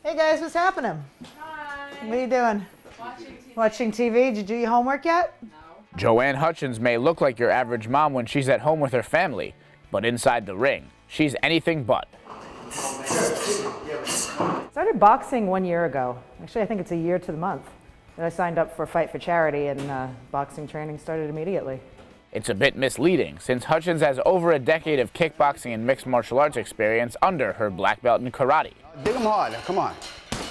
Hey guys, what's happening? Hi. What are you doing? Watching TV. Did you do your homework yet? No. Joanne Hutchins may look like your average mom when she's at home with her family, but inside the ring, she's anything but. Started boxing 1 year ago. Actually, I think it's a year to the month. And I signed up for Fight for Charity, and boxing training started immediately. It's a bit misleading, since Hutchins has over a decade of kickboxing and mixed martial arts experience under her black belt in karate. Dig them harder, come on.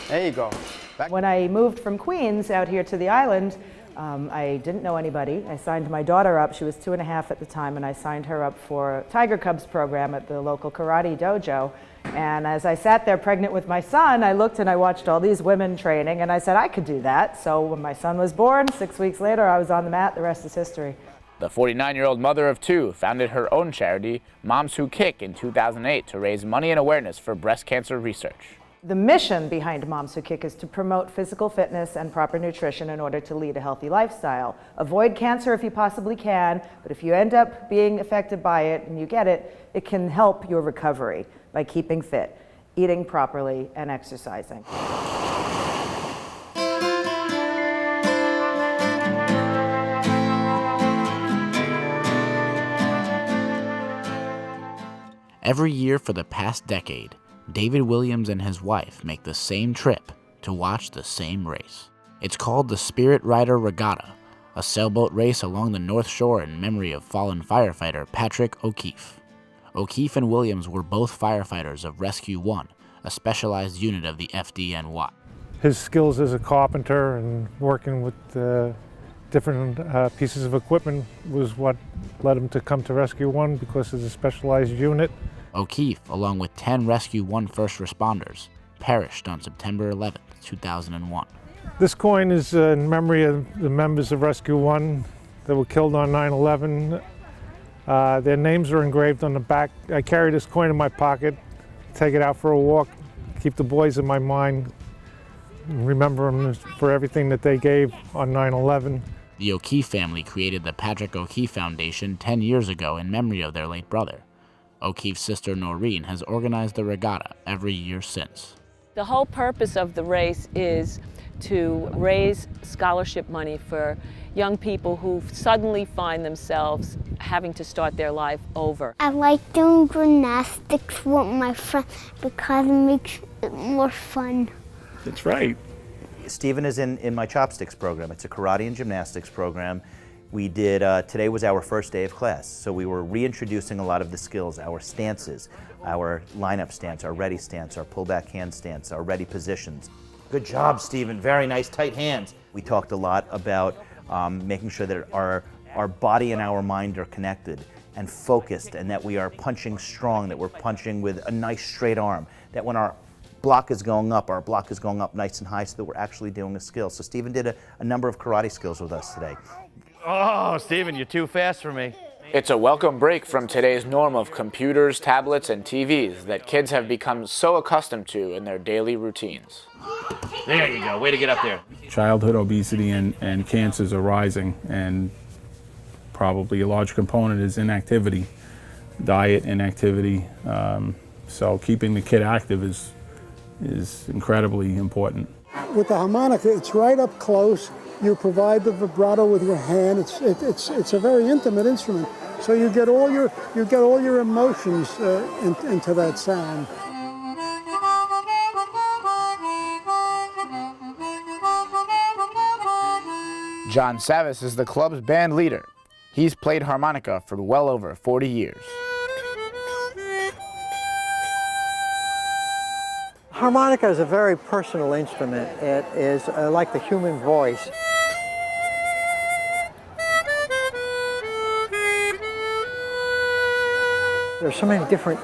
There you go. Back. When I moved from Queens out here to the island, I didn't know anybody. I signed my daughter up. She was 2.5 at the time, and I signed her up for a Tiger Cubs program at the local karate dojo. And as I sat there pregnant with my son, I looked and I watched all these women training, and I said I could do that. So when my son was born, 6 weeks later, I was on the mat. The rest is history. The 49-year-old mother of two founded her own charity, Moms Who Kick, in 2008 to raise money and awareness for breast cancer research. The mission behind Moms Who Kick is to promote physical fitness and proper nutrition in order to lead a healthy lifestyle. Avoid cancer if you possibly can, but if you end up being affected by it and you get it, it can help your recovery by keeping fit, eating properly, and exercising. Every year for the past decade, David Williams and his wife make the same trip to watch the same race. It's called the Spirit Rider Regatta, a sailboat race along the North Shore in memory of fallen firefighter Patrick O'Keefe. O'Keefe and Williams were both firefighters of Rescue 1, a specialized unit of the FDNY. His skills as a carpenter and working with different pieces of equipment was what led him to come to Rescue 1 because it's a specialized unit. O'Keefe, along with 10 Rescue 1 first responders, perished on September 11, 2001. This coin is in memory of the members of Rescue 1 that were killed on 9/11. Their names are engraved on the back. I carry this coin in my pocket, take it out for a walk, keep the boys in my mind, remember them for everything that they gave on 9/11. The O'Keefe family created the Patrick O'Keefe Foundation 10 years ago in memory of their late brother. O'Keefe's sister Noreen has organized the regatta every year since. The whole purpose of the race is to raise scholarship money for young people who suddenly find themselves having to start their life over. I like doing gymnastics with my friends because it makes it more fun. That's right. Stephen is in my Chopsticks program. It's a karate and gymnastics program. We did, today was our first day of class, so we were reintroducing a lot of the skills, our stances, our lineup stance, our ready stance, our pullback hand stance, our ready positions. Good job, Stephen, very nice, tight hands. We talked a lot about making sure that our body and our mind are connected and focused, and that we are punching strong, that we're punching with a nice straight arm, that when our block is going up, our block is going up nice and high so that we're actually doing a skill. So Stephen did a number of karate skills with us today. Oh, Stephen, you're too fast for me. It's a welcome break from today's norm of computers, tablets, and TVs that kids have become so accustomed to in their daily routines. There you go, way to get up there. Childhood obesity and cancers are rising, and probably a large component is inactivity, diet, inactivity. So keeping the kid active is incredibly important. With the harmonica, it's right up close. You provide the vibrato with your hand. It's a very intimate instrument, so you get all your emotions into that sound. John Savis is the club's band leader. He's played harmonica for well over 40 years. Harmonica is a very personal instrument. It is like the human voice. There's so many different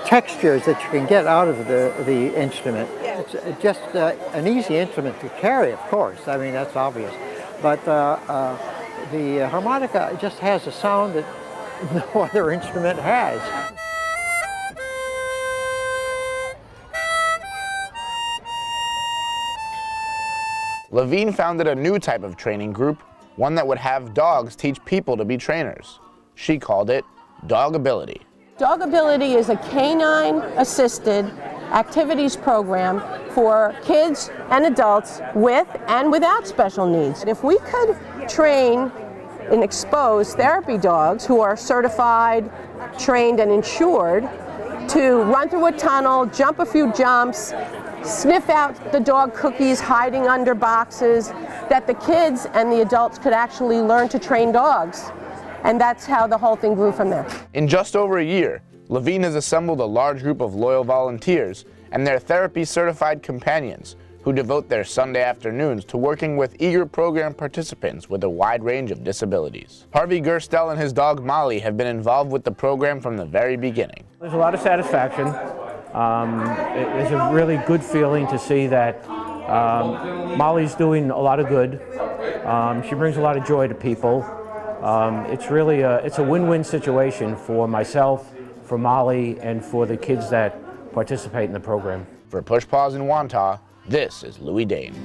textures that you can get out of the instrument. It's just an easy instrument to carry, of course. I mean, that's obvious. But the harmonica just has a sound that no other instrument has. Levine founded a new type of training group, one that would have dogs teach people to be trainers. She called it Dogability. Dogability is a canine-assisted activities program for kids and adults with and without special needs. If we could train and expose therapy dogs who are certified, trained, and insured to run through a tunnel, jump a few jumps, sniff out the dog cookies hiding under boxes, that the kids and the adults could actually learn to train dogs. And that's how the whole thing grew from there. In just over a year, Levine has assembled a large group of loyal volunteers and their therapy-certified companions who devote their Sunday afternoons to working with eager program participants with a wide range of disabilities. Harvey Gerstel and his dog Molly have been involved with the program from the very beginning. There's a lot of satisfaction. It's a really good feeling to see that Molly's doing a lot of good. She brings a lot of joy to people. It's really it's a win-win situation for myself, for Molly, and for the kids that participate in the program. For Push Paws in Wantagh, this is Louie Dane.